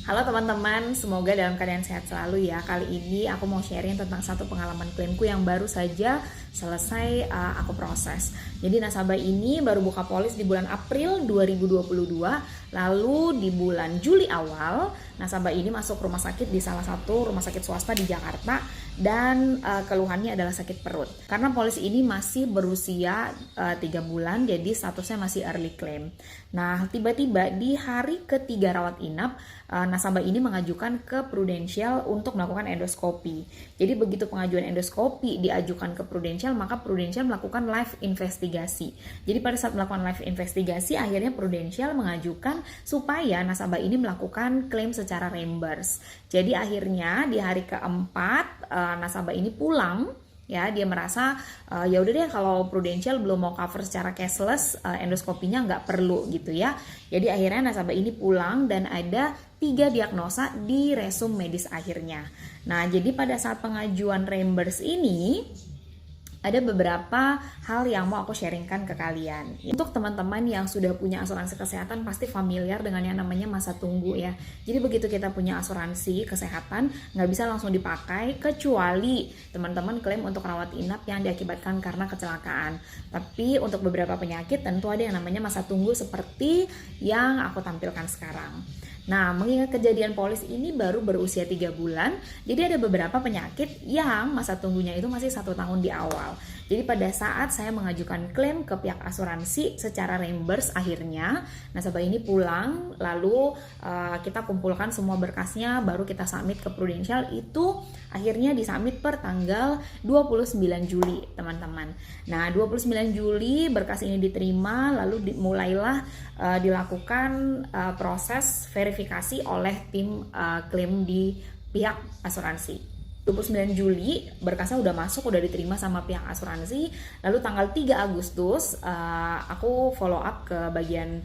Halo teman-teman, semoga dalam keadaan sehat selalu ya. Kali ini aku mau sharing tentang satu pengalaman klaimku yang baru saja selesai aku proses. Jadi nasabah ini baru buka polis di bulan April 2022, lalu di bulan Juli awal nasabah ini masuk rumah sakit di salah satu rumah sakit swasta di Jakarta dan keluhannya adalah sakit perut. Karena polis ini masih berusia 3 bulan, jadi statusnya masih early claim. Nah, tiba-tiba di hari ketiga rawat inap, nasabah ini mengajukan ke Prudential untuk melakukan endoskopi. Jadi begitu pengajuan endoskopi diajukan ke Prudential, maka Prudential melakukan live investigasi. Jadi pada saat melakukan live investigasi, akhirnya Prudential mengajukan supaya nasabah ini melakukan klaim secara reimburse. Jadi akhirnya di hari keempat nasabah ini pulang. Ya, dia merasa ya udah deh kalau Prudential belum mau cover secara cashless, endoskopinya nggak perlu gitu ya. Jadi akhirnya nasabah ini pulang dan ada 3 diagnosa di resum medis akhirnya. Nah, jadi pada saat pengajuan reimburse ini ada beberapa hal yang mau aku sharingkan ke kalian. Untuk teman-teman yang sudah punya asuransi kesehatan pasti familiar dengan yang namanya masa tunggu ya. Jadi begitu kita punya asuransi kesehatan nggak bisa langsung dipakai kecuali teman-teman klaim untuk rawat inap yang diakibatkan karena kecelakaan. Tapi untuk beberapa penyakit tentu ada yang namanya masa tunggu seperti yang aku tampilkan sekarang. Nah, mengingat kejadian polis ini baru berusia 3 bulan, jadi ada beberapa penyakit yang masa tunggunya itu masih 1 tahun di awal. Jadi pada saat saya mengajukan klaim ke pihak asuransi secara reimburse akhirnya, nasabah ini pulang, lalu kita kumpulkan semua berkasnya, baru kita submit ke Prudential, itu akhirnya disubmit per tanggal 29 Juli teman-teman. Nah 29 Juli berkas ini diterima, lalu mulailah dilakukan proses verifikasi oleh tim klaim di pihak asuransi. 29 Juli berkasnya udah masuk, udah diterima sama pihak asuransi. Lalu tanggal 3 Agustus aku follow up ke bagian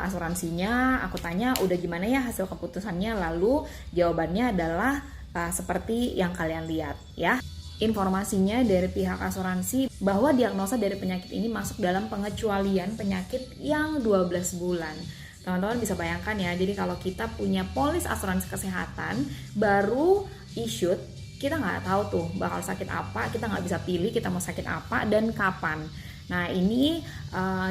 asuransinya. Aku tanya udah gimana ya hasil keputusannya. Lalu jawabannya adalah seperti yang kalian lihat ya. Informasinya dari pihak asuransi bahwa diagnosa dari penyakit ini masuk dalam pengecualian penyakit yang 12 bulan. Teman-teman bisa bayangkan ya, jadi kalau kita punya polis asuransi kesehatan baru issued, kita nggak tahu tuh bakal sakit apa, kita nggak bisa pilih kita mau sakit apa dan kapan. Nah ini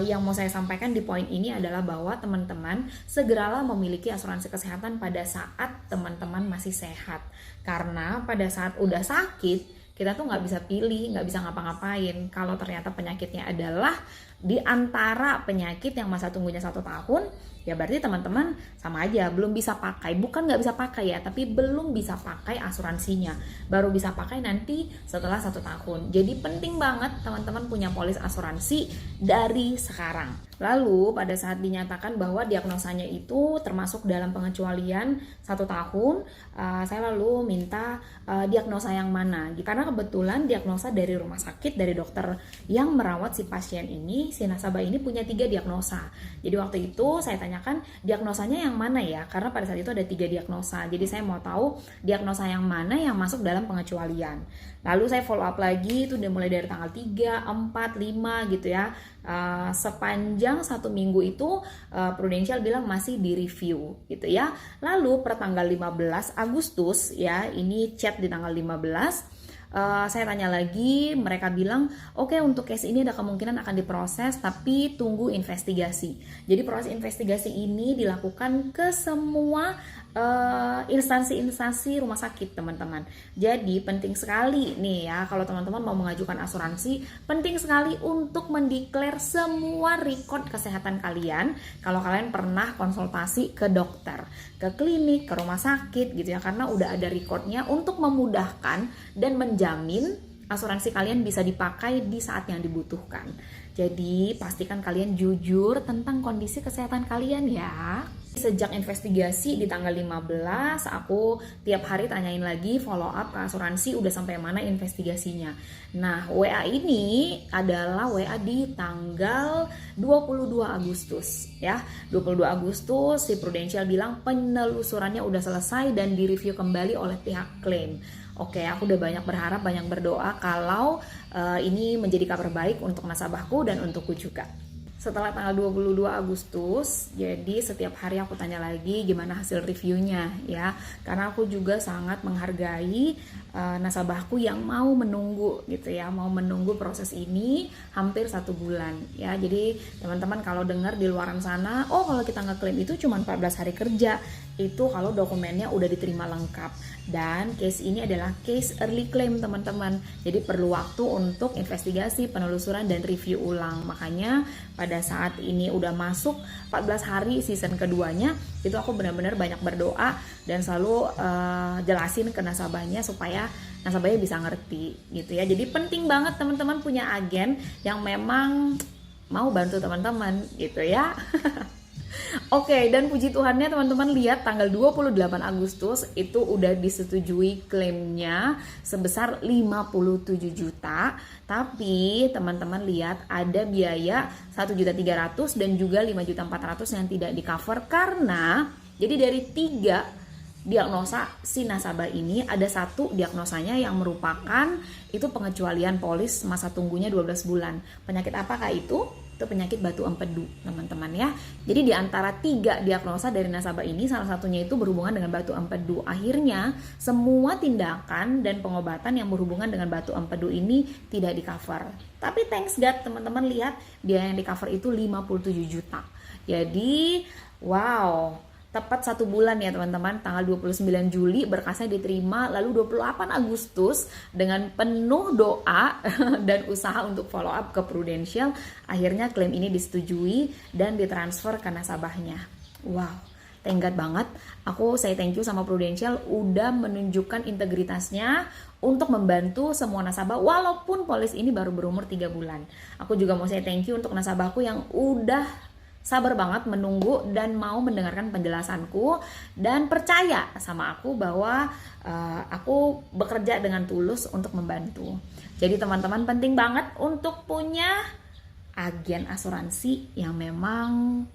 yang mau saya sampaikan di poin ini adalah bahwa teman-teman segeralah memiliki asuransi kesehatan pada saat teman-teman masih sehat. Karena pada saat udah sakit, kita tuh nggak bisa pilih, nggak bisa ngapa-ngapain. Kalau ternyata penyakitnya adalah di antara penyakit yang masa tunggunya 1 tahun, ya berarti teman-teman sama aja belum bisa pakai. Bukan nggak bisa pakai ya, tapi belum bisa pakai asuransinya. Baru bisa pakai nanti setelah 1 tahun. Jadi penting banget teman-teman punya polis asuransi dari sekarang. Lalu pada saat dinyatakan bahwa diagnosanya itu termasuk dalam pengecualian 1 tahun, saya lalu minta diagnosa yang mana. Karena kebetulan diagnosa dari rumah sakit, dari dokter yang merawat si pasien ini, si nasabah ini punya 3 diagnosa. Jadi waktu itu saya tanyakan diagnosanya yang mana ya, karena pada saat itu ada 3 diagnosa. Jadi saya mau tahu diagnosa yang mana yang masuk dalam pengecualian. Lalu saya follow up lagi, itu udah mulai dari tanggal 3, 4, 5 gitu ya. Sepanjang 1 minggu itu Prudential bilang masih di review gitu ya. Lalu per tanggal 15 Agustus ya, ini chat di tanggal 15, saya tanya lagi, mereka bilang oke, untuk case ini ada kemungkinan akan diproses tapi tunggu investigasi. Jadi proses investigasi ini dilakukan ke semua instansi-instansi rumah sakit teman-teman. Jadi penting sekali nih ya, kalau teman-teman mau mengajukan asuransi, penting sekali untuk mendeklar semua record kesehatan kalian. Kalau kalian pernah konsultasi ke dokter, ke klinik, ke rumah sakit gitu ya, karena udah ada recordnya untuk memudahkan dan menjamin asuransi kalian bisa dipakai di saat yang dibutuhkan. Jadi pastikan kalian jujur tentang kondisi kesehatan kalian ya. Sejak investigasi di tanggal 15, aku tiap hari tanyain lagi, follow up ke asuransi udah sampai mana investigasinya. Nah, WA ini adalah WA di tanggal 22 Agustus ya. 22 Agustus si Prudential bilang penelusurannya udah selesai dan direview kembali oleh pihak klaim. Oke, aku udah banyak berharap, banyak berdoa kalau ini menjadi kabar baik untuk nasabahku dan untukku juga. setelah tanggal 22 Agustus. Jadi setiap hari aku tanya lagi gimana hasil reviewnya ya, karena aku juga sangat menghargai nasabahku yang mau menunggu gitu ya, mau menunggu proses ini hampir 1 bulan ya. Jadi teman-teman kalau dengar di luaran sana, oh kalau kita ngeklaim itu cuma 14 hari kerja, itu kalau dokumennya udah diterima lengkap. Dan case ini adalah case early claim teman-teman, jadi perlu waktu untuk investigasi, penelusuran, dan review ulang. Makanya pada saat ini udah masuk 14 hari season keduanya, itu aku benar-benar banyak berdoa dan selalu jelasin ke nasabahnya supaya nasabahnya bisa ngerti gitu ya. Jadi penting banget teman-teman punya agen yang memang mau bantu teman-teman gitu ya. Oke, dan puji Tuhannya teman-teman lihat tanggal 28 Agustus itu udah disetujui klaimnya sebesar 57 juta. Tapi teman-teman lihat ada biaya 1.300.000 dan juga 5.400.000 yang tidak di cover karena jadi dari 3 diagnosa si nasabah ini ada 1 diagnosanya yang merupakan itu pengecualian polis masa tunggunya 12 bulan. Penyakit apakah itu? Itu penyakit batu empedu teman-teman ya. Jadi di antara 3 diagnosa dari nasabah ini salah satunya itu berhubungan dengan batu empedu. Akhirnya semua tindakan dan pengobatan yang berhubungan dengan batu empedu ini tidak di cover. Tapi thanks God teman-teman lihat biaya yang di cover itu 57 juta. Jadi wow, tepat 1 bulan ya teman-teman, tanggal 29 Juli berkasnya diterima, lalu 28 Agustus dengan penuh doa dan usaha untuk follow up ke Prudential, akhirnya klaim ini disetujui dan ditransfer ke nasabahnya. Wow, thank God banget. Aku say thank you sama Prudential udah menunjukkan integritasnya untuk membantu semua nasabah walaupun polis ini baru berumur 3 bulan. Aku juga mau say thank you untuk nasabahku yang udah sabar banget menunggu dan mau mendengarkan penjelasanku dan percaya sama aku bahwa aku bekerja dengan tulus untuk membantu. Jadi teman-teman penting banget untuk punya agen asuransi yang memang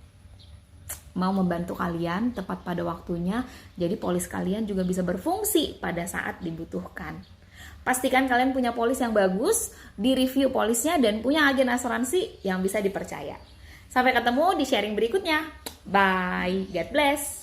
mau membantu kalian tepat pada waktunya. Jadi polis kalian juga bisa berfungsi pada saat dibutuhkan. Pastikan kalian punya polis yang bagus, di-review polisnya dan punya agen asuransi yang bisa dipercaya. Sampai ketemu di sharing berikutnya. Bye. God bless.